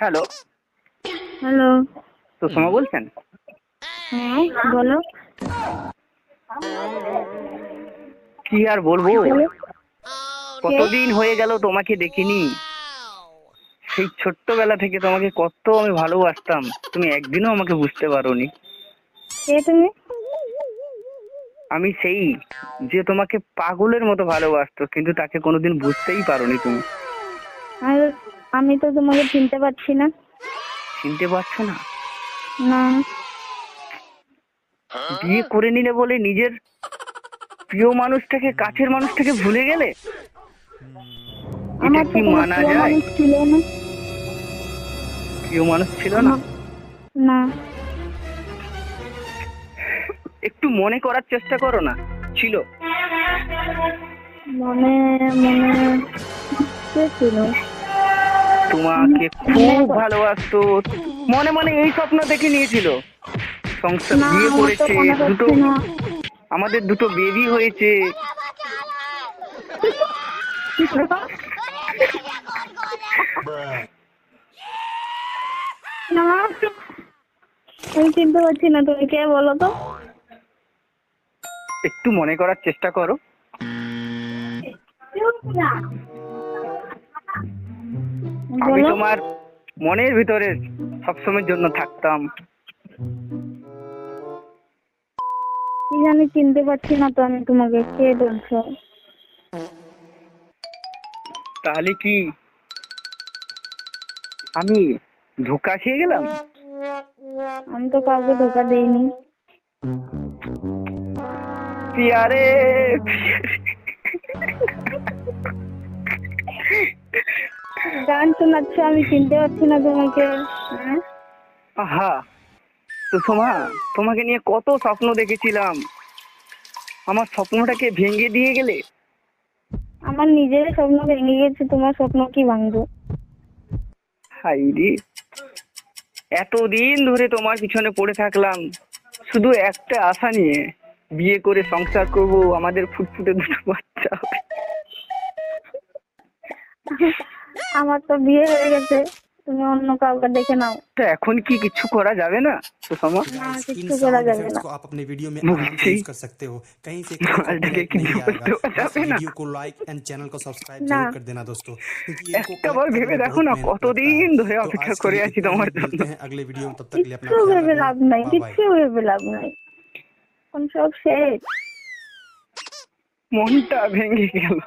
Hello. Hello. Sushma বলছেন? হ্যাঁ বলো। কি আর বলবো, বলো। কে? কতদিন হয়ে গেল তোমাকে দেখিনি। সেই ছোট্টবেলা থেকে তোমাকে কত আমি ভালোবাসতাম, তুমি একদিনও আমাকে বুঝতে পারোনি। কে তুমি? আমি সেই যে তোমাকে পাগলের মতো ভালোবাসতো, কিন্তু তাকে কোনোদিন বুঝতেই পারোনি তুমি। আর আমি তো তোমাকে চিনতে পারছি না। চিনতে পারছো না? না। বিয়ে করে নিলে বলে নিজের প্রিয় মানুষটাকে, কাছের মানুষটাকে ভুলে গেলে? এটা আমার তো কি কোনো মানা প্রিয় যায়? মানুষ ছিল না। প্রিয় মানুষ ছিল না? আমার না। একটু মনে করার চেষ্টা করো না। ছিল। মনে মনে কে ছিল? তোমাকে মনে খুব ভালোবাসতো। মনে মনে এই স্বপ্ন দেখে নিয়েছিল, সংসার, না, বিয়ে আমার তো করেছে, মনে দুটো, পড়ছে না। আমাদের দুটো বেবি হয়েছে। না, আমি চিনতে পারছি না, তুমি কে বলো তো? একটু মনে করার চেষ্টা করো। আমি বলো। তোমার মনের ভিতরে সবসময়ের জন্য থাকতাম। কি জানি, চিনতে পারছি না তো আমি তোমাকে, কে বলছো? তাহলে কি আমি ধোঁকা খেয়ে গেলাম? আমি তো কাউকে ধোকা দেইনি। পিয়ারে। গান শোনাচ্ছ, আমি চিনতে পারছি না তোমাকে। হ্যাঁ? আহা, সুষমা, তোমাকে নিয়ে কত স্বপ্ন দেখেছিলাম, আমার স্বপ্নটাকে ভেঙে দিয়ে গেলে। আমার নিজের স্বপ্ন ভেঙে গেছে, তোমার স্বপ্ন কি ভাঙবো? হাই রে, এতদিন ধরে তোমার পিছনে পড়ে থাকলাম শুধু একটা আশা নিয়ে, বিয়ে করে সংসার করব, আমাদের ফুটফুটে দুটো বাচ্চা হবে। আমার তো বিয়ে হয়ে গেছে, তুমি অন্য কাউকে দেখে নাও। তো এখন কি কিছু করা যাবে না সুষমা? না, गाइस इन কিচ্ছু করা साउंड যাবে इफेक्ट्स না। को आप अपने वीडियो में आराम से বলছি यूज कर सकते हो। कहीं से कोई আজকে कॉपीराइट কিছু नहीं आएगा। করতে बस যাবে না? वीडियो को लाइक एंड चैनल को सब्सक्राइब না, जरूर कर देना दोस्तों, क्योंकि इनको একটা বার कलेक्ट करने ভেবে में দেখো बहुत না, मेहनत लगता है। কতদিন ধরে तो অপেক্ষা आज के করে लिए আছি इतना ही, তোমার জন্য। मिलते हैं अगले वीडियो में, तब तक के लिए अपना কিচ্ছু ख्याल ভেবে रखना। লাভ নাই, बाय बाय। কিচ্ছু ভেবে লাভ নাই, এখন সব শেষ। মনটা ভেঙে গেল।